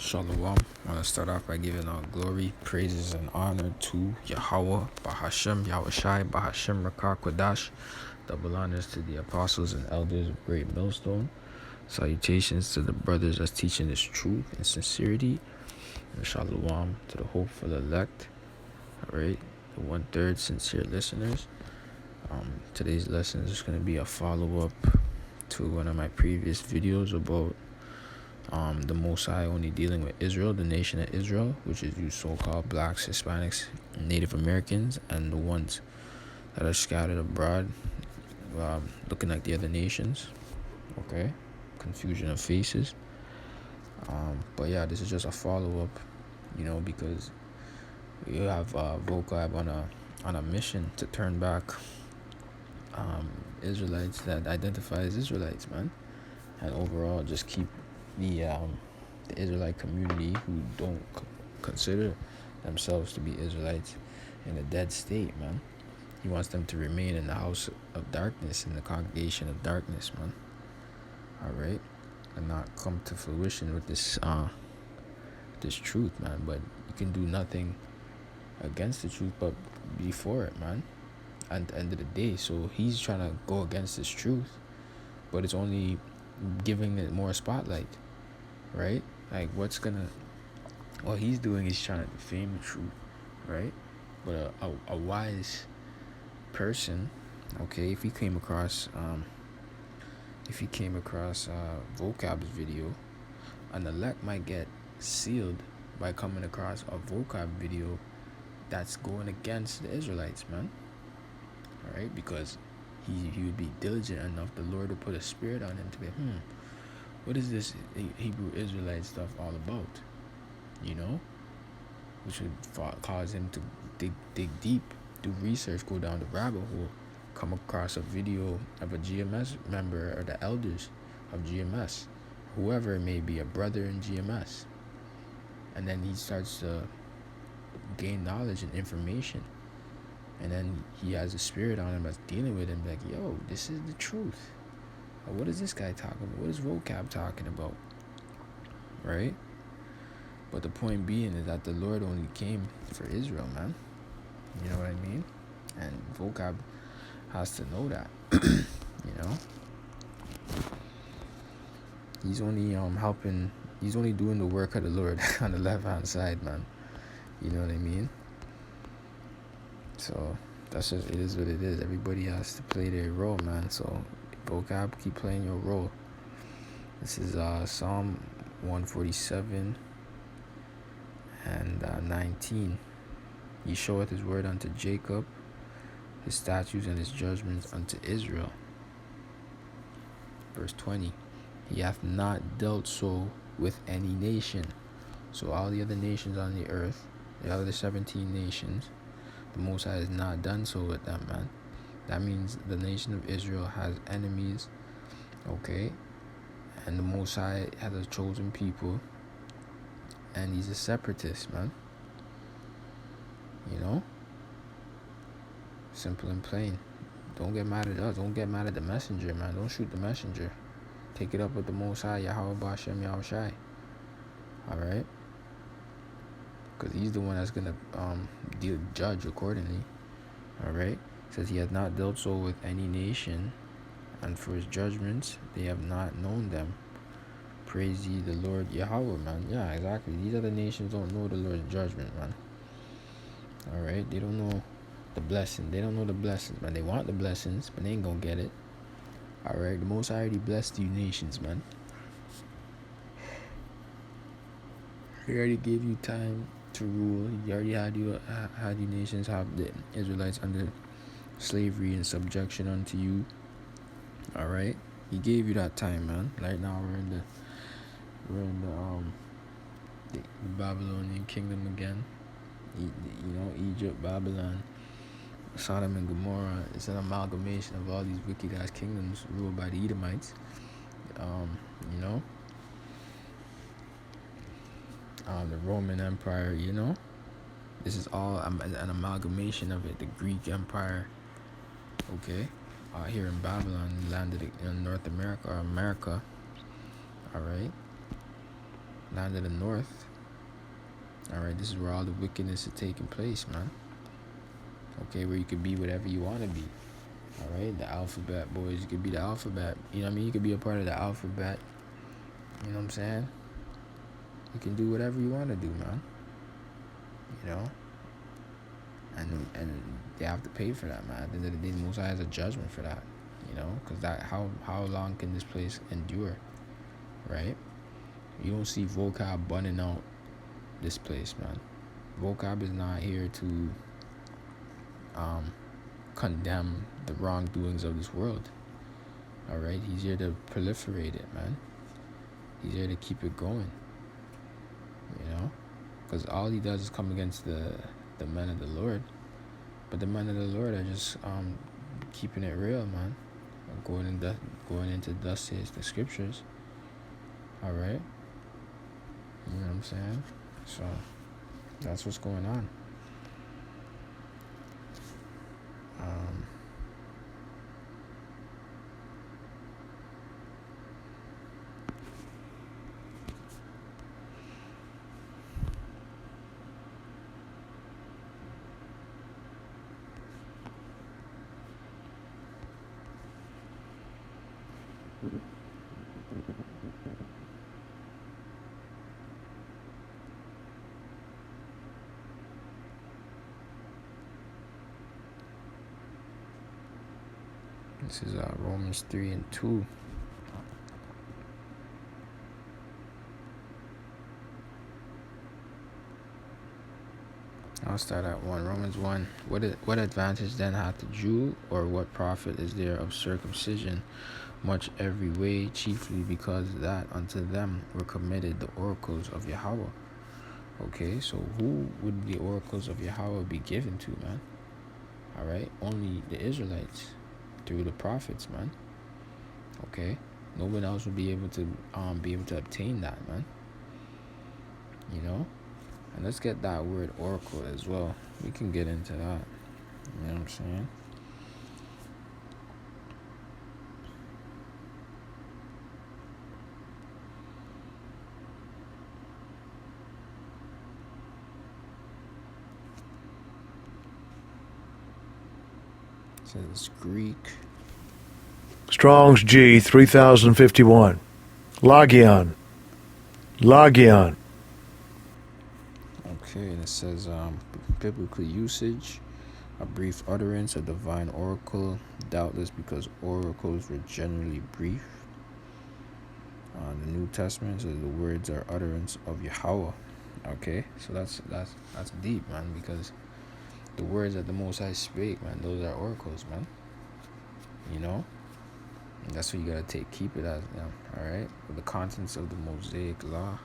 Shalom. I want to start off by giving all glory, praises, and honor to Yahweh, Bahashem, Yahushai, Bahashem, Rakah, Kodash. Double honors to the apostles and elders of Great Millstone. Salutations to the brothers that's teaching this truth and sincerity. And shalom to the hopeful elect. Alright, the 1/3 sincere listeners. Today's lesson is going to be a follow-up to one of my previous videos about the Most High only dealing with Israel, the nation of Israel, which is you so-called blacks, Hispanics, Native Americans, and the ones that are scattered abroad, looking like the other nations. Okay, confusion of faces. But yeah, this is just a follow-up, because you have VOCAB on a mission to turn back Israelites that identify as Israelites, man, and overall just keep the Israelite community who don't consider themselves to be Israelites in a dead state, man. He wants them to remain in the house of darkness, in the congregation of darkness, man. Alright? And not come to fruition with this truth, man. But you can do nothing against the truth but be for it, man. At the end of the day. So he's trying to go against this truth, but it's only giving it more spotlight. Right? Like what he's doing is trying to defame the truth, right? But a wise person, okay, if he came across VOCAB's video, an elect might get sealed by coming across a VOCAB video that's going against the Israelites, man. Alright, because he would be diligent enough, the Lord would put a spirit on him to be what is this Hebrew Israelite stuff all about? Which would cause him to dig deep, do research, go down the rabbit hole, come across a video of a GMS member or the elders of GMS, whoever it may be, a brother in GMS. And then he starts to gain knowledge and information. And then he has a spirit on him that's dealing with him, like, yo, this is the truth. What is this guy talking about? What is VOCAB talking about? Right? But the point being is that the Lord only came for Israel, man. You know what I mean? And VOCAB has to know that. He's only he's only doing the work of the Lord on the left hand side, man. You know what I mean? So that's just, it is what it is. Everybody has to play their role, man. So VOCAB, keep playing your role. This is Psalm 147 and 19. He showeth his word unto Jacob, his statutes and his judgments unto Israel. Verse 20. He hath not dealt so with any nation. So all the other nations on the earth, the other 17 nations, the Most High has not done so with them, man. That means the nation of Israel has enemies, okay? And the Most High has a chosen people, and he's a separatist, man. Simple and plain. Don't get mad at us. Don't get mad at the messenger, man. Don't shoot the messenger. Take it up with the Most High, Yahweh, Bashem, Yahushai. Alright? Because he's the one that's going to judge accordingly. Alright? Says he hath not dealt so with any nation, and for his judgments they have not known them. Praise ye the Lord Yahweh, man. Yeah, exactly. These other nations don't know the Lord's judgment, man. Alright? They don't know the blessing. They don't know the blessings, man. They want the blessings, but they ain't gonna get it. Alright? The Most High already blessed you nations, man. He already gave you time to rule. He already had you nations have the Israelites under slavery and subjection unto you. Alright? He gave you that time, man. Right now we're in the Babylonian kingdom again. Egypt, Babylon, Sodom and Gomorrah. It's an amalgamation of all these wicked ass kingdoms ruled by the Edomites. The Roman Empire, this is all an amalgamation of it. The Greek Empire, okay, here in Babylon, landed in North America, or America. Alright, land of the north. All right, this is where all the wickedness is taking place, man. Okay, where you could be whatever you want to be. All right, the alphabet boys, you could be the alphabet. You know what I mean? You could be a part of the alphabet. You know what I'm saying? You can do whatever you want to do, man. You know? And they have to pay for that, man. At the end of the day, the Most High has a judgment for that. You know? Because how long can this place endure? Right? You don't see VOCAB bunning out this place, man. VOCAB is not here to condemn the wrongdoings of this world. All right? He's here to proliferate it, man. He's here to keep it going. You know? Because all he does is come against the men of the Lord. But the men of the Lord are just keeping it real, man. Going into thus says the scriptures. All right? You know what I'm saying? So that's what's going on. This is Romans 3:2. I'll start at 1. Romans 1. What advantage then hath the Jew, or what profit is there of circumcision? Much every way, chiefly because that unto them were committed the oracles of Yahweh. Okay, so who would the oracles of Yahweh be given to, man? All right, only the Israelites through the prophets, man. Okay, no one else would be able to obtain that, man. You know, and let's get that word oracle as well. We can get into that. You know what I'm saying? It says Greek. Strong's G 3051. Logion. Okay, and it says biblical usage, a brief utterance, a divine oracle, doubtless because oracles were generally brief. The New Testament says the words are utterance of Yahweh. Okay, so that's deep, man, because the words that the Most High spake, man, those are oracles, man. You know, and that's what you gotta keep it as, you know, all right, with the contents of the Mosaic law.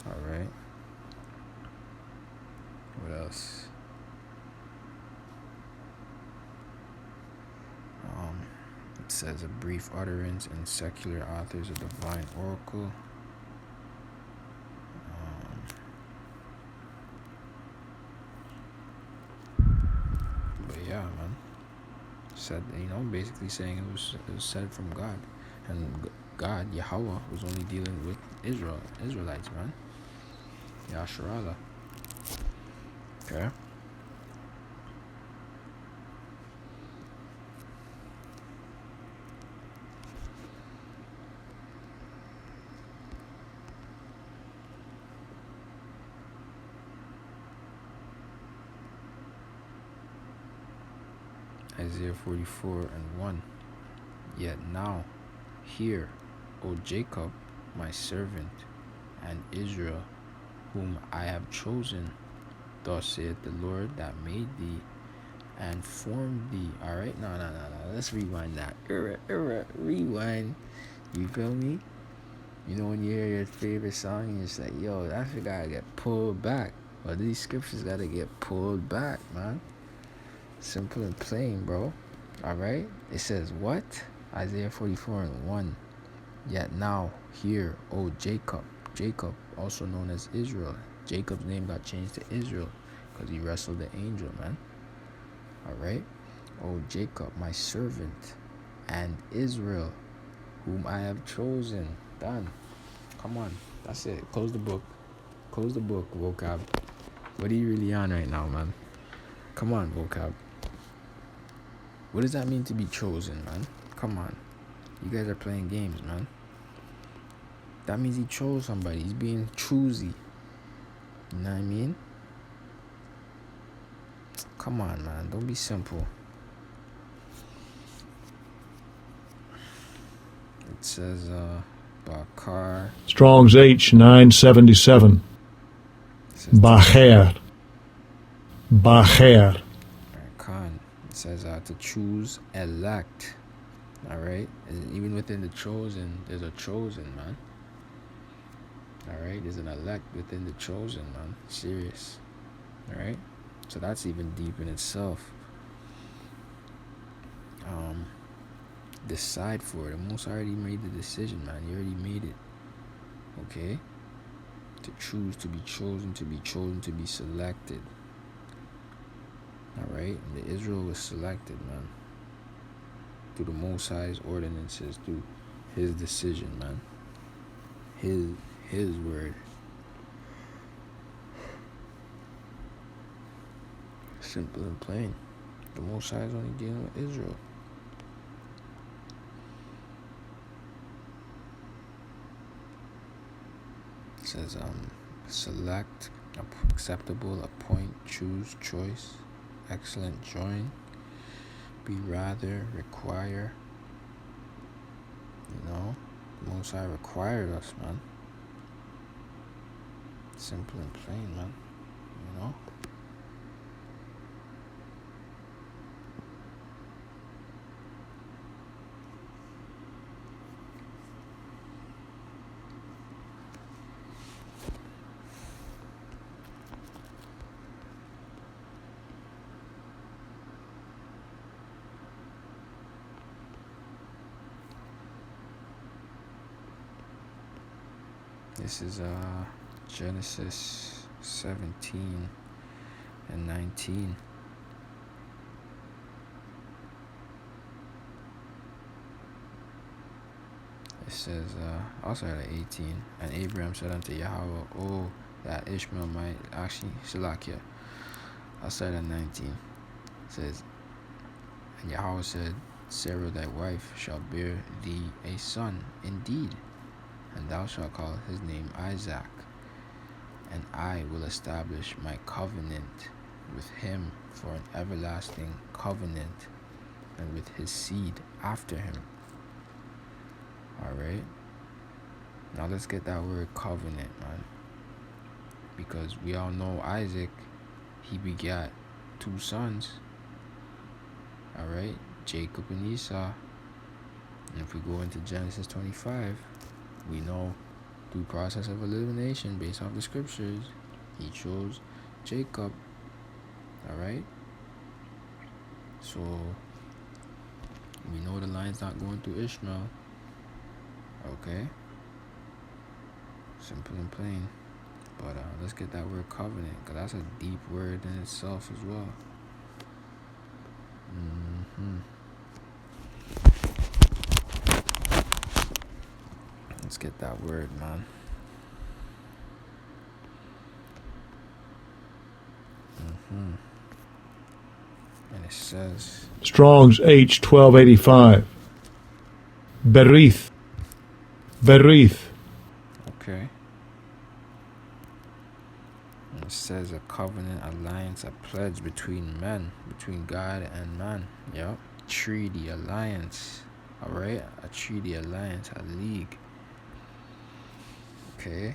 All right. What else? It says a brief utterance in secular authors, a divine oracle. But yeah, man. Said, you know, basically saying it was said from God, and God, Yahweh, was only dealing with Israelites, man. Yasharallah. Okay. Isaiah 44:1. Yet now, hear, O Jacob, my servant, and Israel, whom I have chosen. Thus saith the Lord that made thee and formed thee. All right, no. Let's rewind that. Rewind. You feel me? You know when you hear your favorite song and you're just like, yo, that shit gotta get pulled back. Well, these scriptures gotta get pulled back, man. Simple and plain, bro. All right. It says what? Isaiah 44:1. Yet now, hear, O Jacob. Jacob, also known as Israel. Jacob's name got changed to Israel because he wrestled the angel, man. All right. O Jacob, my servant, and Israel, whom I have chosen. Done. Come on. That's it. Close the book. Close the book, VOCAB. What are you really on right now, man? Come on, VOCAB. What does that mean to be chosen, man? Come on. You guys are playing games, man. That means he chose somebody. He's being choosy. You know what I mean? Come on, man. Don't be simple. It says, Bakar. Strong's H 977. Bacher. Bacher. Khan. It says to choose, elect. Alright? Even within the chosen, there's a chosen, man. Alright? There's an elect within the chosen, man. Serious. Alright? So that's even deep in itself. Decide for it. The Most already made the decision, man. You already made it. Okay? To choose, to be chosen, to be chosen, to be selected. Alright? The Israel was selected, man. Through the Most High's ordinances, through his decision, man. His word. Simple and plain. The Most High is only dealing with Israel. It says select, acceptable, appoint, choose, choice, excellent, join, be rather, require. You know, the Most High required us, man. Simple and plain, man. You know. This is Genesis 17 and 19. It says also at 18. And Abraham said unto Yahweh, "Oh, that Ishmael might actually Salakia." I'll start at 19. It says, and Yahweh said, "Sarah thy wife shall bear thee a son indeed, and thou shalt call his name Isaac. And I will establish my covenant with him for an everlasting covenant, and with his seed after him." Alright? Now let's get that word covenant, man. Because we all know Isaac, he begat 2 sons. Alright? Jacob and Esau. And if we go into Genesis 25, we know through process of elimination based off the scriptures, he chose Jacob. Alright? So we know the line's not going through Ishmael. Okay? Simple and plain. But let's get that word covenant, because that's a deep word in itself as well. Let's get that word, man. And it says Strong's H 1285. Berith. Berith. okay. And it says a covenant, alliance, a pledge between men, between God and man. Yep. Treaty, alliance. Alright? A treaty, alliance, a league. Okay.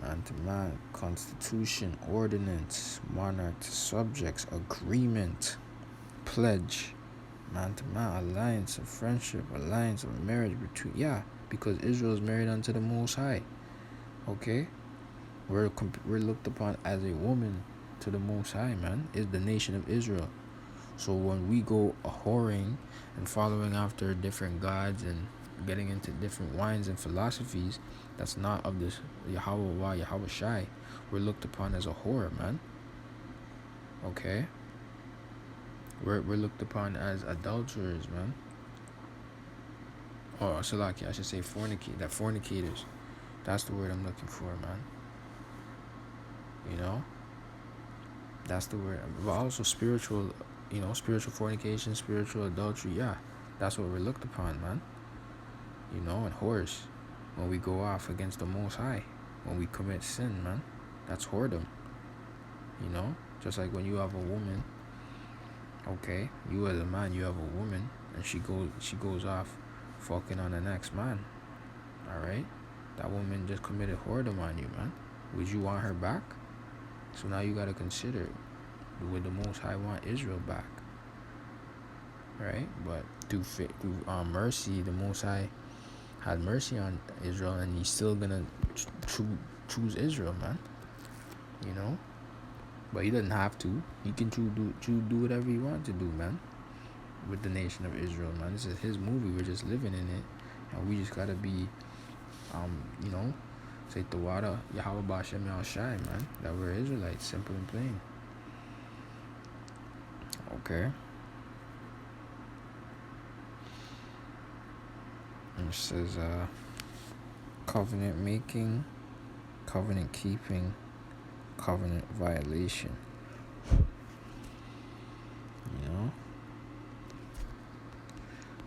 Man to man, constitution, ordinance, monarch to subjects, agreement, pledge, man to man, alliance of friendship, alliance of marriage between, because Israel is married unto the Most High. Okay? We're looked upon as a woman to the Most High, man. Is the nation of Israel. So when we go a-whoring and following after different gods and getting into different wines and philosophies that's not of this Yahweh Shai, we're looked upon as a whore, man. Okay? We're looked upon as adulterers, man. Or Salaki, I should say fornicators. That's the word I'm looking for, man. You know, that's the word. But also spiritual, spiritual fornication, spiritual adultery. Yeah, that's what we're looked upon, man. And whores, when we go off against the Most High, when we commit sin, man, that's whoredom. Just like when you have a woman, okay, you as a man, you have a woman, and she goes off fucking on the next man. All right, that woman just committed whoredom on you, man. Would you want her back? So now you gotta consider, would the Most High want Israel back? Right? But through mercy, the Most High had mercy on Israel, and He's still gonna choose Israel, man. But He doesn't have to. He can do whatever He wants to do, man. With the nation of Israel, man. This is His movie. We're just living in it, and we just gotta be, say Tawada Yahweh Bashem Yahushai, man. That we're Israelites, simple and plain. Okay. And it says, covenant making, covenant keeping, covenant violation.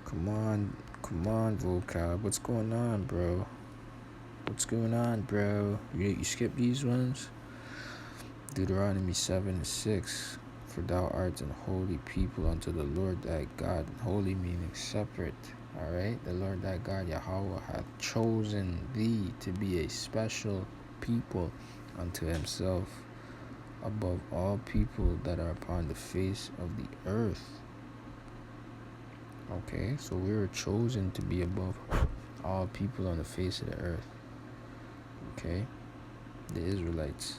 Come on, VOCAB. What's going on, bro? You skip these ones? Deuteronomy 7:6. For thou art an holy people unto the Lord thy God. Holy meaning separate. Alright? The Lord thy God, Yahweh, hath chosen thee to be a special people unto Himself above all people that are upon the face of the earth. Okay, so we were chosen to be above all people on the face of the earth. Okay, the Israelites.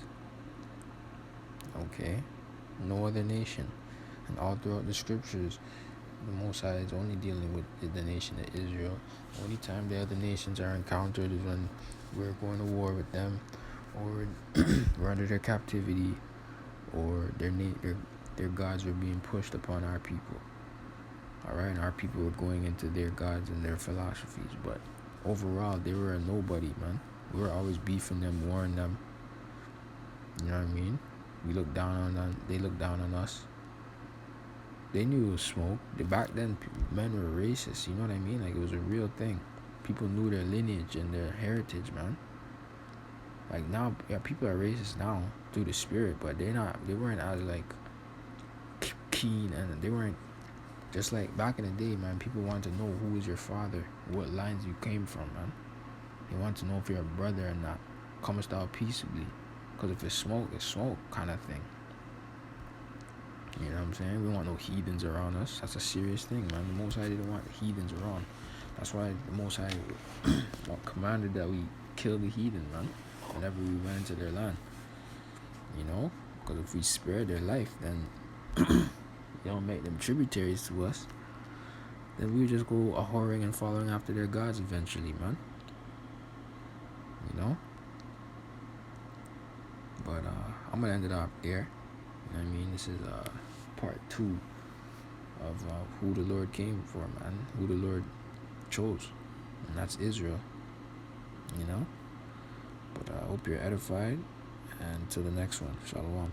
Okay, no other nation. And all throughout the scriptures, the Most High is only dealing with the nation of Israel. Only time the other nations are encountered is when we're going to war with them, or we're under their captivity, or their gods were being pushed upon our people. Alright, and our people were going into their gods and their philosophies. But overall, they were a nobody, man. We were always beefing them, warring them. You know what I mean? We looked down on them. They looked down on us. They knew it was smoke. Back then, men were racist. You know what I mean? Like, it was a real thing. People knew their lineage and their heritage, man. Like, now, yeah, people are racist now through the spirit, but they weren't as, like, keen, and they weren't. Just like back in the day, man, people want to know who is your father, what lines you came from, man. They want to know if you're a brother or not. Comest thou peaceably. Because if it's smoke kind of thing. You know what I'm saying? We don't want no heathens around us. That's a serious thing, man. The Most High didn't want the heathens around. That's why the Most High commanded that we kill the heathen, man, whenever we went into their land. Because if we spare their life, then they don't make them tributaries to us, then we just go a-whoring and following after their gods eventually, man. But I'm gonna end it up there. You know what I mean? This is part 2 of who the Lord came for, man. Who the Lord chose, and that's Israel. But I hope you're edified, and till the next one, Shalom.